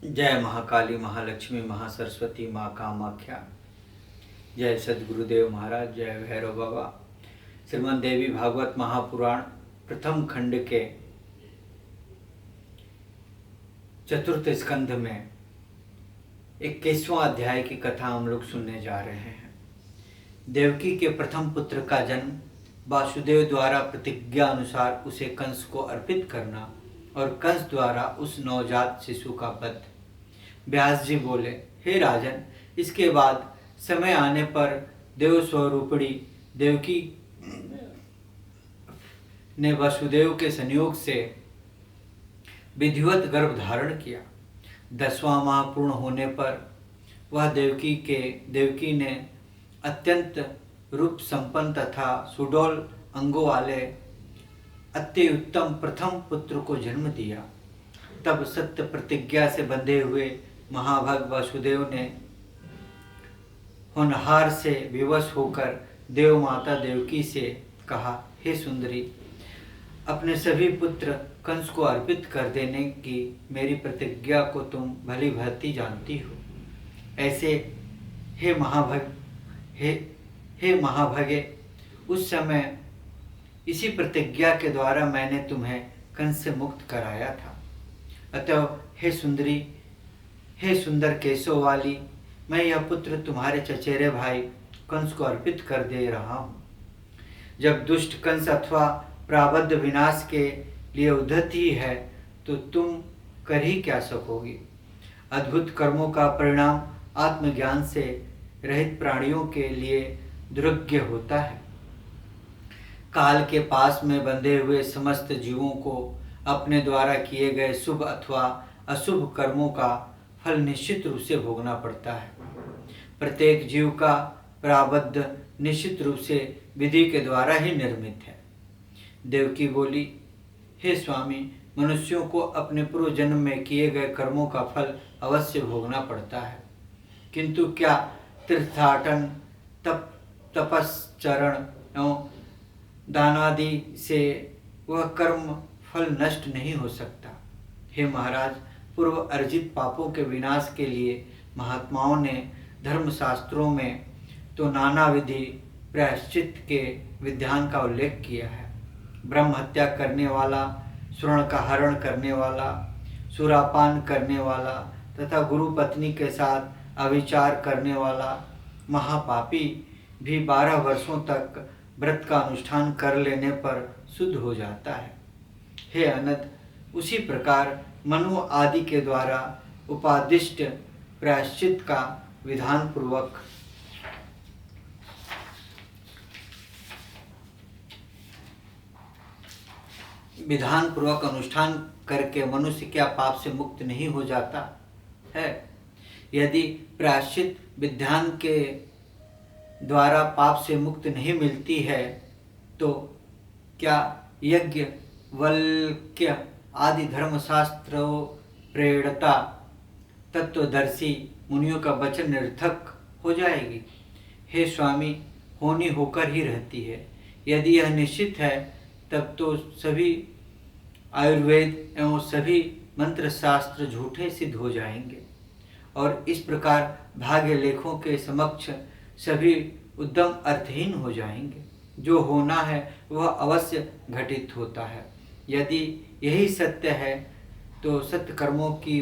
जय महाकाली, महालक्ष्मी, महासरस्वती, माँ कामाख्या। जय सद्गुरुदेव महाराज, जय भैरव बाबा। श्रीमद् देवी भागवत महापुराण प्रथम खंड के चतुर्थ स्कंध में 21वां अध्याय की कथा हम लोग सुनने जा रहे हैं। देवकी के प्रथम पुत्र का जन्म, वासुदेव द्वारा प्रतिज्ञा अनुसार उसे कंस को अर्पित करना और कंस द्वारा उस नवजात शिशु का वध। व्यास जी बोले, हे राजन, इसके बाद समय आने पर देव स्वरूपिणी देवकी ने वसुदेव के संयोग से विधिवत गर्भ धारण किया। 10वां माह पूर्ण होने पर वह देवकी ने अत्यंत रूप संपन्न तथा सुडौल अंगों वाले अति उत्तम प्रथम पुत्र को जन्म दिया। तब सत्य प्रतिज्ञा से बंधे हुए महाभाग वसुदेव ने होनहार से विवश होकर देव माता देवकी से कहा, हे सुंदरी, अपने सभी पुत्र कंस को अर्पित कर देने की मेरी प्रतिज्ञा को तुम भली भांति जानती हो। ऐसे हे महाभागे, उस समय इसी प्रतिज्ञा के द्वारा मैंने तुम्हें कंस से मुक्त कराया था। अतः हे सुंदरी, हे सुंदर केशों वाली, मैं यह पुत्र तुम्हारे चचेरे भाई कंस को अर्पित कर दे रहा हूँ। जब दुष्ट कंस अथवा प्रारब्ध विनाश के लिए उद्धत ही है तो तुम कर ही क्या सकोगी। अद्भुत कर्मों का परिणाम आत्मज्ञान से रहित प्राणियों के लिए दुर्भाग्य होता है। काल के पास में बंधे हुए समस्त जीवों को अपने द्वारा किए गए शुभ अथवा अशुभ कर्मों का फल निश्चित रूप से भोगना पड़ता है। प्रत्येक जीव का प्रारब्ध निश्चित रूप से विधि के द्वारा ही निर्मित है। देवकी बोली, हे स्वामी, मनुष्यों को अपने पूर्व जन्म में किए गए कर्मों का फल अवश्य भोगना पड़ता है, किंतु क्या तीर्थाटन, तपश्चरण एवं दानादि से वह कर्म फल नष्ट नहीं हो सकता। हे महाराज, पूर्व अर्जित पापों के विनाश के लिए महात्माओं ने धर्मशास्त्रों में तो नाना विधि प्रायश्चित के विधान का उल्लेख किया है। ब्रह्म हत्या करने वाला, स्वर्ण का हरण करने वाला, सुरापान करने वाला तथा गुरु पत्नी के साथ अविचार करने वाला महापापी भी 12 वर्षों तक व्रत का अनुष्ठान कर लेने पर शुद्ध हो जाता है। हे अनंत, उसी प्रकार मनु आदि के द्वारा उपादिष्ट प्रायश्चित का विधान पूर्वक अनुष्ठान करके मनुष्य क्या पाप से मुक्त नहीं हो जाता है। यदि प्रायश्चित विधान के द्वारा पाप से मुक्त नहीं मिलती है तो क्या यज्ञ, वल्क्य आदि धर्मशास्त्रों प्रेरणता तत्वदर्शी मुनियों का वचन निरर्थक हो जाएगी। हे स्वामी, होनी होकर ही रहती है। यदि यह निश्चित है तब तो सभी आयुर्वेद एवं सभी मंत्र शास्त्र झूठे सिद्ध हो जाएंगे और इस प्रकार भाग्य लेखों के समक्ष सभी उद्यम अर्थहीन हो जाएंगे। जो होना है वह अवश्य घटित होता है। यदि यही सत्य है तो सत्य कर्मों की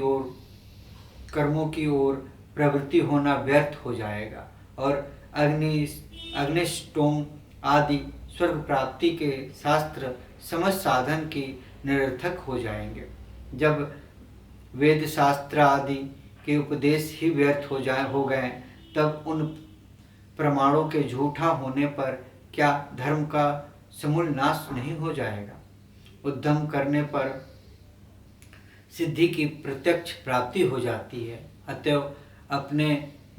ओर प्रवृत्ति होना व्यर्थ हो जाएगा और अग्निष्टोम आदि स्वर्ग प्राप्ति के शास्त्र समस्त साधन की निरर्थक हो जाएंगे। जब वेद शास्त्र आदि के उपदेश ही व्यर्थ हो गए तब उन प्रमाणों के झूठा होने पर क्या धर्म का समूल नाश नहीं हो जाएगा। उद्यम करने पर सिद्धि की प्रत्यक्ष प्राप्ति हो जाती है। अतएव अपने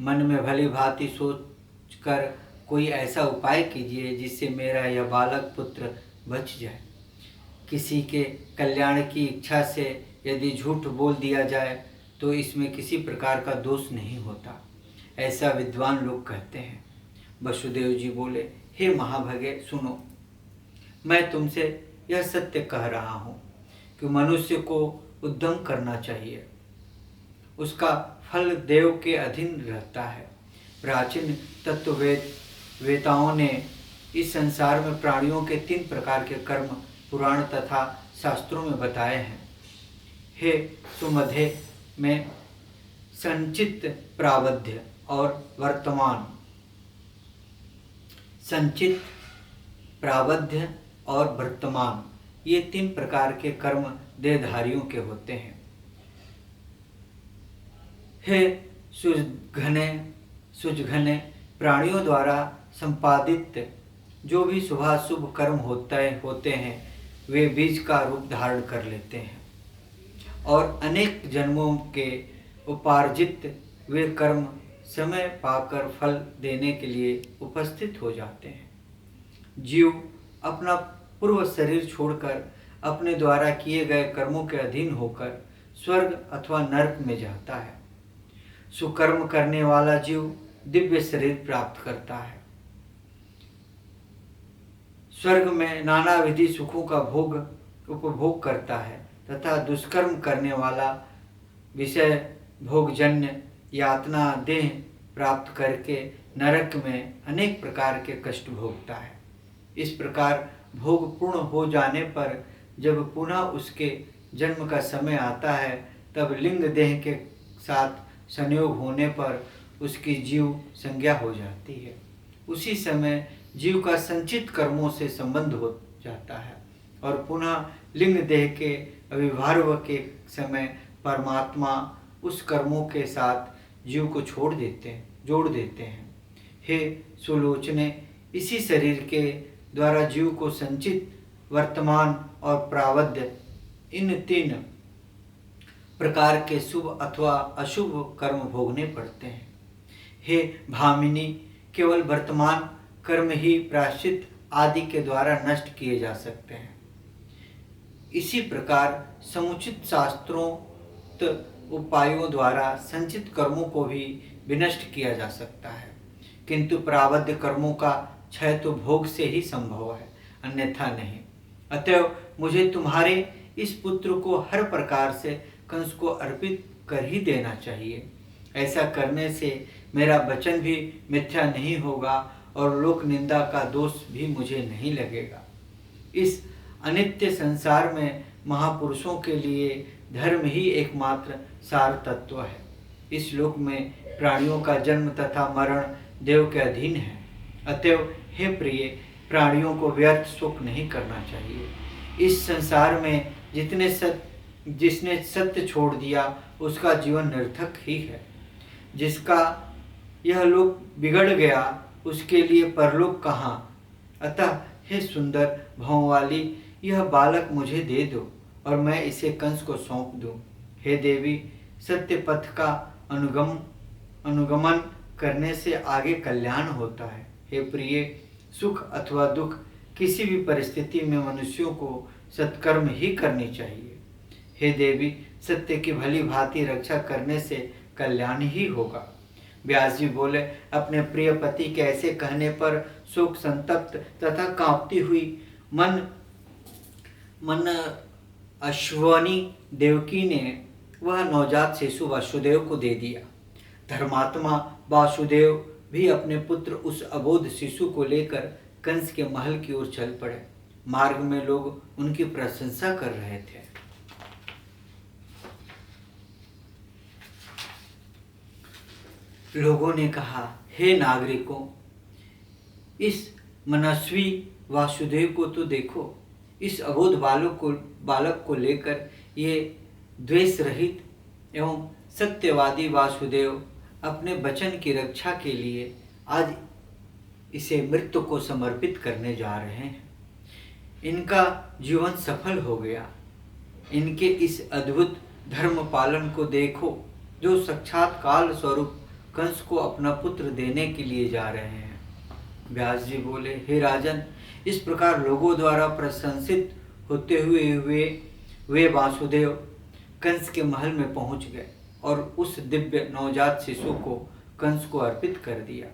मन में भली भांति सोचकर कोई ऐसा उपाय कीजिए जिससे मेरा यह बालक पुत्र बच जाए। किसी के कल्याण की इच्छा से यदि झूठ बोल दिया जाए तो इसमें किसी प्रकार का दोष नहीं होता, ऐसा विद्वान लोग कहते हैं। वसुदेव जी बोले, हे महाभागे, सुनो, मैं तुमसे यह सत्य कह रहा हूँ कि मनुष्य को उद्यम करना चाहिए उसका फल देव के अधीन रहता है। प्राचीन तत्ववेताओं ने इस संसार में प्राणियों के 3 प्रकार के कर्म पुराण तथा शास्त्रों में बताए हैं। हे सुमधे में संचित प्रावध्य और वर्तमान, संचित प्रावध्य और वर्तमान, ये 3 प्रकार के कर्म देहधारियों के होते हैं। हे सुजघने प्राणियों द्वारा संपादित जो भी शुभाशुभ कर्म होते हैं वे बीज का रूप धारण कर लेते हैं और अनेक जन्मों के उपार्जित वे कर्म समय पाकर फल देने के लिए उपस्थित हो जाते हैं। जीव अपना पूर्व शरीर छोड़कर अपने द्वारा किए गए कर्मों के अधीन होकर स्वर्ग अथवा नरक में जाता है। सुकर्म करने वाला जीव दिव्य शरीर प्राप्त करता है। स्वर्ग में नाना विधि सुखों का उपभोग करता है तथा दुष्कर्म करने वाला विषय भोगजन्य यातना देह प्राप्त करके नरक में अनेक प्रकार के कष्ट भोगता है। इस प्रकार भोग पूर्ण हो जाने पर जब पुनः उसके जन्म का समय आता है तब लिंग देह के साथ संयोग होने पर उसकी जीव संज्ञा हो जाती है। उसी समय जीव का संचित कर्मों से संबंध हो जाता है और पुनः लिंग देह के अविभार्व के समय परमात्मा उस कर्मों के साथ जीव को जोड़ देते हैं। हे सुलोचने, इसी शरीर के द्वारा जीव को संचित, वर्तमान और प्रावध्य इन 3 प्रकार के शुभ अथवा अशुभ कर्म भोगने पड़ते हैं। हे भामिनी, केवल वर्तमान कर्म ही प्रायश्चित आदि के द्वारा नष्ट किए जा सकते हैं। इसी प्रकार समुचित शास्त्रोक्त उपायों द्वारा संचित कर्मों को भी विनष्ट किया जा सकता है, किंतु प्रारब्ध कर्मों का क्षय तो भोग से ही संभव है, अन्यथा नहीं। अतएव मुझे तुम्हारे इस पुत्र को हर प्रकार से कंस को अर्पित कर ही देना चाहिए। ऐसा करने से मेरा वचन भी मिथ्या नहीं होगा और लोक निंदा का दोष भी मुझे नहीं लगेगा। इस अनित्य संसार में महापुरुषों के लिए धर्म ही एकमात्र सार तत्व है। इस लोक में प्राणियों का जन्म तथा मरण देव के अधीन है। अतएव हे प्रिय, प्राणियों को व्यर्थ शोक नहीं करना चाहिए। इस संसार में जिसने सत्य छोड़ दिया उसका जीवन निरर्थक ही है। जिसका यह लोक बिगड़ गया उसके लिए परलोक कहाँ। अतः हे सुंदर भाव वाली, यह बालक मुझे दे दो और मैं इसे कंस को सौंप दूं। हे देवी, सत्य पथ का अनुगमन करने से आगे कल्याण होता है। हे प्रिय, सुख अथवा दुख किसी भी परिस्थिति में मनुष्यों को सत्कर्म ही करनी चाहिए। हे देवी, सत्य की भली भांति रक्षा करने से कल्याण ही होगा। व्यास जी बोले, अपने प्रिय पति के ऐसे कहने पर शोक संतप्त तथा कांपती हुई मन अश्वनी देवकी ने वह नवजात शिशु वासुदेव को दे दिया। धर्मात्मा वासुदेव भी अपने पुत्र उस अबोध शिशु को लेकर कंस के महल की ओर चल पड़े। मार्ग में लोग उनकी प्रशंसा कर रहे थे। लोगों ने कहा, हे नागरिकों, इस मनस्वी वासुदेव को तो देखो। इस अबोध बालक को लेकर ये द्वेष रहित एवं सत्यवादी वासुदेव अपने वचन की रक्षा के लिए आज इसे मृत्यु को समर्पित करने जा रहे हैं। इनका जीवन सफल हो गया। इनके इस अद्भुत धर्म पालन को देखो, जो साक्षात काल स्वरूप कंस को अपना पुत्र देने के लिए जा रहे हैं। व्यास जी बोले, हे राजन, इस प्रकार लोगों द्वारा प्रशंसित होते हुए वे वासुदेव कंस के महल में पहुंच गए और उस दिव्य नवजात शिशु को कंस को अर्पित कर दिया।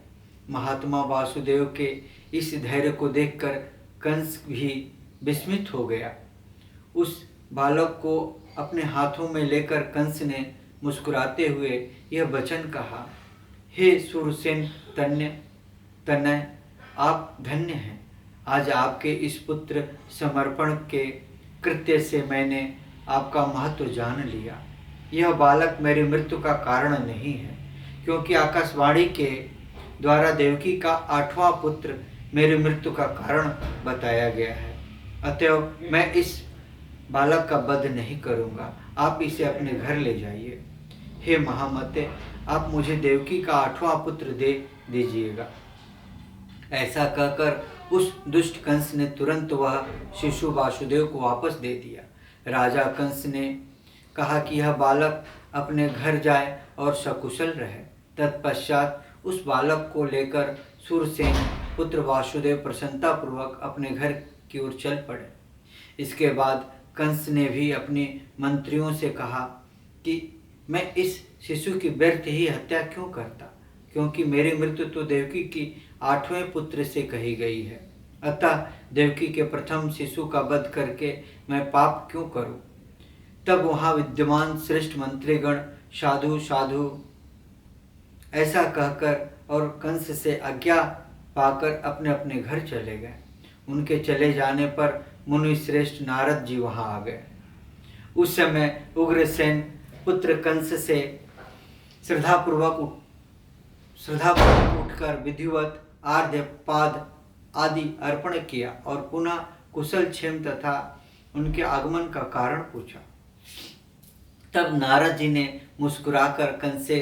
महात्मा वासुदेव के इस धैर्य को देखकर कंस भी विस्मित हो गया। उस बालक को अपने हाथों में लेकर कंस ने मुस्कुराते हुए यह वचन कहा, हे सूरसेन तनय, आप धन्य हैं। आज आपके इस पुत्र समर्पण के कृत्य से मैंने आपका महत्व जान लिया। यह बालक मेरी मृत्यु का कारण नहीं है, क्योंकि आकाशवाणी के द्वारा देवकी का 8वां पुत्र मेरी मृत्यु का कारण बताया गया है। अतएव मैं इस बालक का वध नहीं करूँगा, आप इसे अपने घर ले जाइए। हे महामते, आप मुझे देवकी का 8वां पुत्र दे दीजिएगा। ऐसा कहकर उस दुष्ट कंस ने तुरंत वह शिशु वासुदेव को वापस दे दिया। राजा कंस ने कहा कि यह बालक अपने घर जाए और सकुशल रहे। तत्पश्चात उस बालक को लेकर सूरसेन पुत्र वासुदेव प्रसन्नतापूर्वक अपने घर की ओर चल पड़े। इसके बाद कंस ने भी अपने मंत्रियों से कहा कि मैं इस शिशु की व्यर्थ ही हत्या क्यों करता, क्योंकि मेरी मृत्यु तो देवकी की 8वें पुत्र से कही गई है। अतः देवकी के प्रथम शिशु का वध करके मैं पाप क्यों करूं। तब वहां विद्यमान श्रेष्ठ मंत्रीगण साधु साधु ऐसा कहकर और कंस से आज्ञा पाकर अपने अपने घर चले गए। उनके चले जाने पर मुनि श्रेष्ठ नारद जी वहां आ गए। उस समय उग्रसेन पुत्र कंस से श्रद्धापूर्वक उठकर विधिवत आर्घ्य पाद आदि अर्पण किया और पुनः कुशल क्षेम तथा उनके आगमन का कारण पूछा। तब नारद जी ने मुस्कुराकर कंस से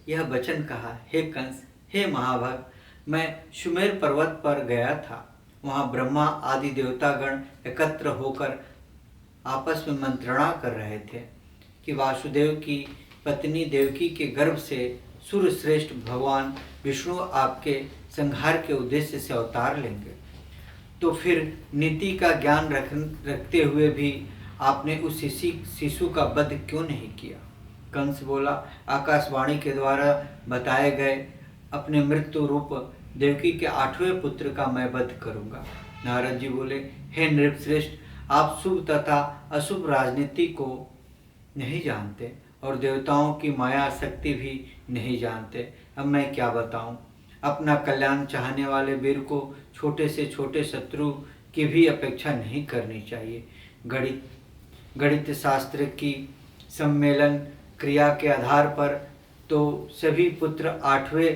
यह वचन कहा, हे कंस, हे महाभग, मैं सुमेर पर्वत पर गया था। वहाँ ब्रह्मा आदि देवतागण एकत्र होकर आपस में मंत्रणा कर रहे थे कि वासुदेव की पत्नी देवकी के गर्भ से सूर्यश्रेष्ठ भगवान विष्णु आपके संहार के उद्देश्य से अवतार लेंगे। तो फिर नीति का ज्ञान रखते हुए भी आपने उस शिशु का वध क्यों नहीं किया। कंस बोला, आकाशवाणी के द्वारा बताए गए अपने मृत्यु रूप देवकी के 8वें पुत्र का मैं वध करूंगा। नारद जी बोले, हे नृपश्रेष्ठ, आप शुभ तथा अशुभ राजनीति को नहीं जानते और देवताओं की माया शक्ति भी नहीं जानते। अब मैं क्या बताऊं। अपना कल्याण चाहने वाले वीर को छोटे से छोटे शत्रु की भी अपेक्षा नहीं करनी चाहिए। गणित शास्त्र की सम्मेलन क्रिया के आधार पर तो सभी पुत्र 8वें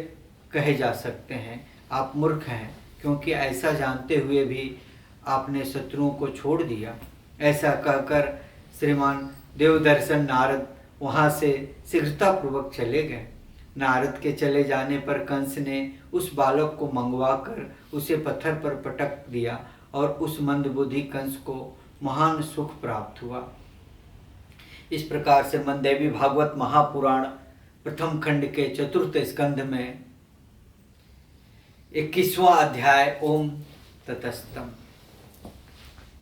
कहे जा सकते हैं। आप मूर्ख हैं, क्योंकि ऐसा जानते हुए भी आपने शत्रुओं को छोड़ दिया। ऐसा कहकर श्रीमान देवदर्शन नारद वहाँ से शीघ्रतापूर्वक चले गए। नारद के चले जाने पर कंस ने उस बालक को मंगवाकर उसे पत्थर पर पटक दिया और उस मंदबुद्धि कंस को महान सुख प्राप्त हुआ। इस प्रकार से मनदेवी भागवत महापुराण प्रथम खंड के 4th स्कंध में 21वां अध्याय ओम ततस्तम।